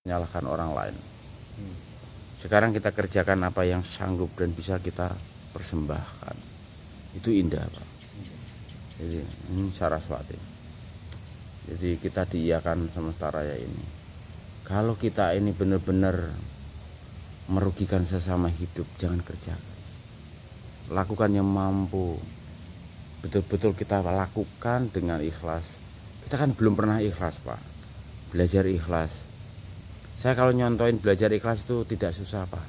menyalahkan orang lain. Sekarang kita kerjakan apa yang sanggup dan bisa kita persembahkan. Itu indah, Pak. Jadi ini Saraswati. Jadi kita diiyakan semesta raya ini. Kalau kita ini benar-benar merugikan sesama hidup, jangan kerjakan. Lakukan yang mampu. Betul-betul kita lakukan dengan ikhlas. Kita kan belum pernah ikhlas, Pak. Belajar ikhlas. Saya kalau nyontoin belajar ikhlas itu tidak susah, Pak.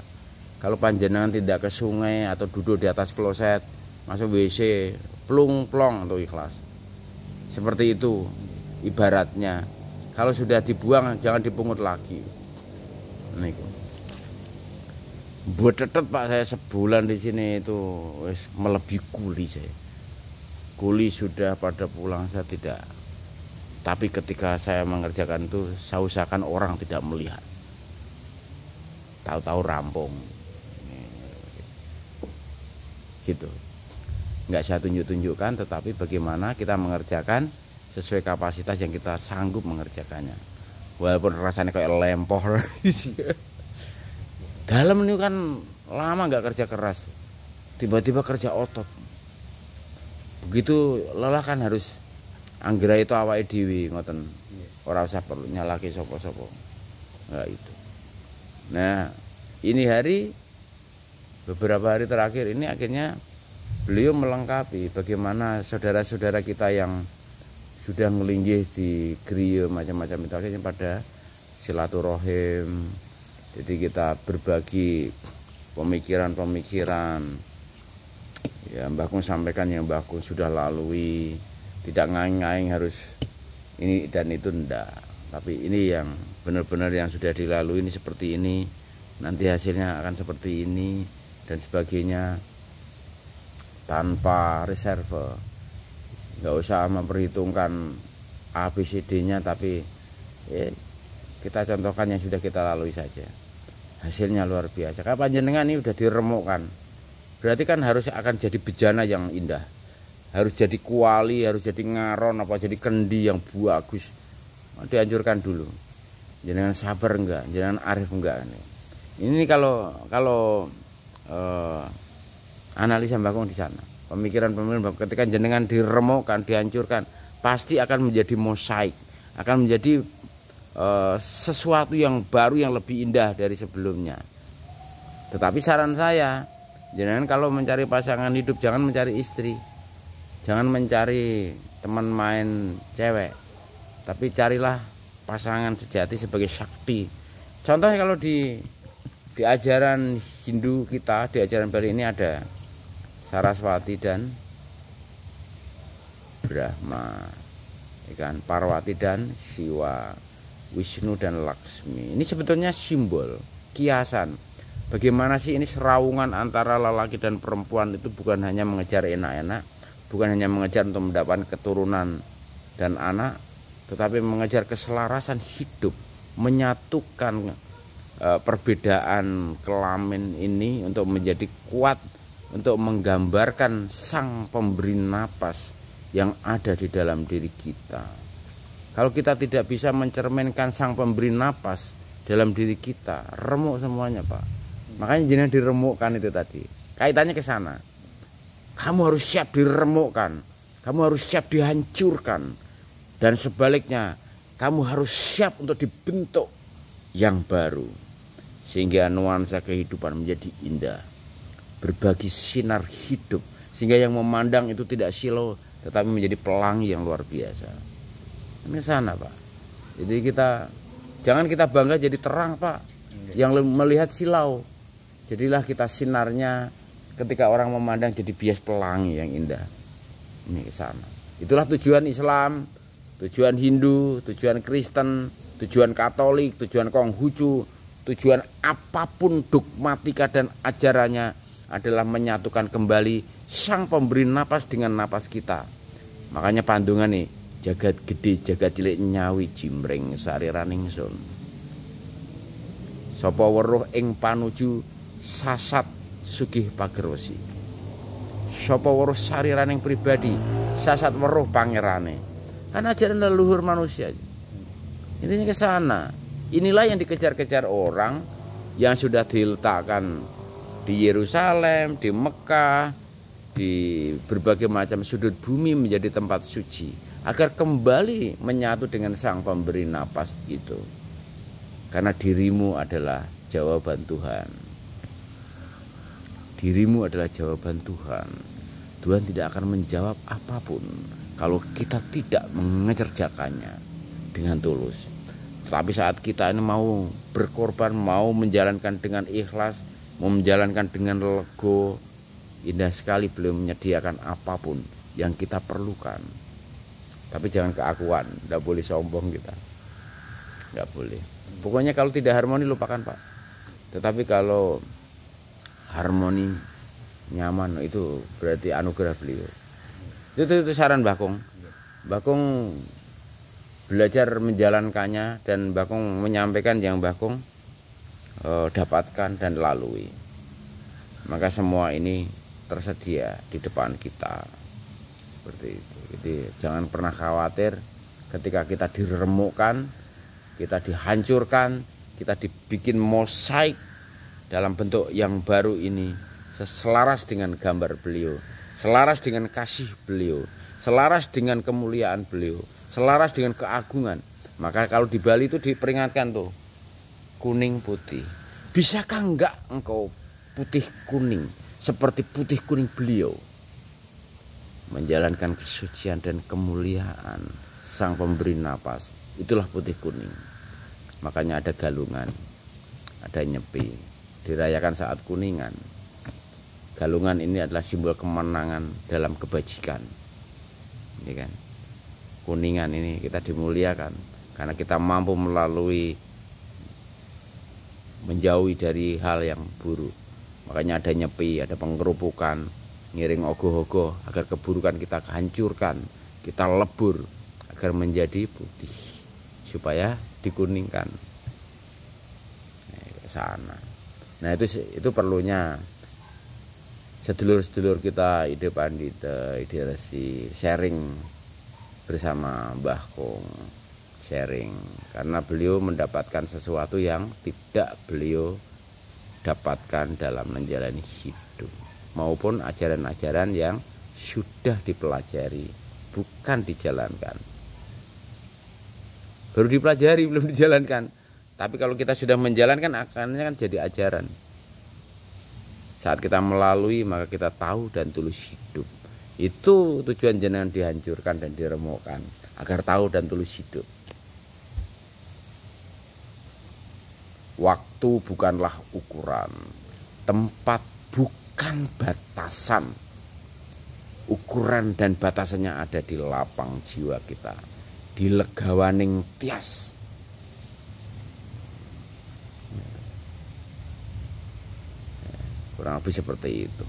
Kalau panjenengan tidak ke sungai atau duduk di atas kloset, masuk WC, plung-plong untuk ikhlas. Seperti itu ibaratnya. Kalau sudah dibuang jangan dipungut lagi. Niku. Betetet, Pak, saya sebulan di sini itu wis melebihi kuli saya. Kuli sudah pada pulang, saya tidak. Tapi ketika saya mengerjakan itu, saya usahakan orang tidak melihat. Tahu-tahu rampung. Gitu. Nggak saya tunjuk-tunjukkan, tetapi bagaimana kita mengerjakan sesuai kapasitas yang kita sanggup mengerjakannya. Walaupun rasanya kayak lempoh. Dalam ini kan lama nggak kerja keras, tiba-tiba kerja otot. Begitu lelah kan harus anggira itu awake dhewe ngoten. Ora usah perlu nyalahke sapa-sapa. Nah itu. Nah, ini hari beberapa hari terakhir ini akhirnya beliau melengkapi bagaimana saudara-saudara kita yang sudah ngelinggih di griya macam-macam itu akhirnya pada silaturahim. Jadi kita berbagi pemikiran-pemikiran. Ya, Mbah Kung sampaikan yang Mbah Kung sudah lalui, tidak ngaing-ngaing harus ini dan itu enggak. Tapi ini yang benar-benar yang sudah dilalui ini seperti ini, nanti hasilnya akan seperti ini dan sebagainya. Tanpa reserve, nggak usah memperhitungkan ABCD-nya, tapi kita contohkan yang sudah kita lalui saja. Hasilnya luar biasa. Kalau panjenengan ini udah diremukkan, berarti kan harus akan jadi bejana yang indah, harus jadi kuali, harus jadi ngaron, apa jadi kendi yang bagus. Dianjurkan dulu. Jangan sabar enggak, jangan arif enggak. Ini kalau analisa Mbah Kung di sana, pemikiran-pemikiran ketika jenengan diremukkan, dihancurkan, pasti akan menjadi mosaik, akan menjadi sesuatu yang baru yang lebih indah dari sebelumnya. Tetapi saran saya, jenengan kalau mencari pasangan hidup jangan mencari istri, jangan mencari teman main cewek, tapi carilah pasangan sejati sebagai sakti. Contohnya kalau di ajaran Hindu kita, di ajaran Bali ini ada Saraswati dan Brahma, ikan Parwati dan Siwa, Wisnu dan Laksmi. Ini sebetulnya simbol, kiasan. Bagaimana sih ini seraungan antara lelaki dan perempuan itu bukan hanya mengejar enak-enak, bukan hanya mengejar untuk mendapatkan keturunan dan anak, tetapi mengejar keselarasan hidup, menyatukan perbedaan kelamin ini untuk menjadi kuat, untuk menggambarkan sang pemberi napas yang ada di dalam diri kita. Kalau kita tidak bisa mencerminkan sang pemberi napas dalam diri kita, remuk semuanya, Pak. Makanya jenengan diremukkan itu tadi. Kaitannya ke sana. Kamu harus siap diremukkan, kamu harus siap dihancurkan, dan sebaliknya kamu harus siap untuk dibentuk yang baru, sehingga nuansa kehidupan menjadi indah, berbagi sinar hidup, sehingga yang memandang itu tidak silau tetapi menjadi pelangi yang luar biasa. Ini sana, Pak. Jadi jangan kita bangga jadi terang, Pak, yang melihat silau. Jadilah kita sinarnya ketika orang memandang jadi bias pelangi yang indah. Ini ke sana. Itulah tujuan Islam, tujuan Hindu, tujuan Kristen, tujuan Katolik, tujuan Konghucu, tujuan apapun dogmatika dan ajarannya adalah menyatukan kembali sang pemberi napas dengan napas kita. Makanya pandungan nih, jagat gede jagat cilik nyawi jimring sariraning sun. Sapa weruh ing panuju sasat sugih pagerwesi. Sapa weruh sariraning pribadi sasat weruh pangerane. Kan ajaran leluhur manusia. Intinya ke sana. Inilah yang dikejar-kejar orang yang sudah diletakkan di Yerusalem, di Mekah, di berbagai macam sudut bumi menjadi tempat suci, agar kembali menyatu dengan Sang Pemberi napas itu. Karena dirimu adalah jawaban Tuhan. Dirimu adalah jawaban Tuhan. Tuhan tidak akan menjawab apapun kalau kita tidak mengerjakannya dengan tulus. Tetapi saat kita ini mau berkorban, mau menjalankan dengan ikhlas, mau menjalankan dengan lego, indah sekali beliau menyediakan apapun yang kita perlukan. Tapi jangan keakuan, tidak boleh sombong kita, tidak boleh. Pokoknya kalau tidak harmoni lupakan Pak. Tetapi kalau harmoni, nyaman, itu berarti anugerah beliau. Itu saran Mbah Kung. Mbah Kung belajar menjalankannya, dan Mbah Kung menyampaikan yang Mbah Kung dapatkan dan lalui. Maka semua ini tersedia di depan kita. Seperti itu. Jadi jangan pernah khawatir ketika kita diremukkan, kita dihancurkan, kita dibikin mosaik dalam bentuk yang baru ini, selaras dengan gambar beliau, selaras dengan kasih beliau, selaras dengan kemuliaan beliau, selaras dengan keagungan. Maka kalau di Bali itu diperingatkan tuh, kuning putih. Bisakah enggak engkau putih kuning seperti putih kuning beliau, menjalankan kesucian dan kemuliaan Sang Pemberi napas? Itulah putih kuning. Makanya ada galungan, ada nyepi, dirayakan saat kuningan. Galungan ini adalah simbol kemenangan dalam kebajikan. Ini kan, kuningan ini kita dimuliakan karena kita mampu melalui, menjauhi dari hal yang buruk. Makanya ada nyepi, ada pengerupukan, ngiring ogoh-ogoh agar keburukan kita hancurkan, kita lebur agar menjadi putih, supaya dikuningkan ke sana. Nah itu perlunya sedulur-sedulur kita Ide Pandita, Ide Resi sharing bersama Mbah Kung, sharing karena beliau mendapatkan sesuatu yang tidak beliau dapatkan dalam menjalani hidup, maupun ajaran-ajaran yang sudah dipelajari, bukan dijalankan. Baru dipelajari, belum dijalankan. Tapi kalau kita sudah menjalankan, akannya kan jadi ajaran. Saat kita melalui, maka kita tahu dan tulus hidup. Itu tujuan jenengan dihancurkan dan diremukkan, agar tahu dan tulus hidup. Waktu bukanlah ukuran, tempat bukan batasan. Ukuran dan batasannya ada di lapang jiwa kita, di legawaning tias. Kurang lebih seperti itu.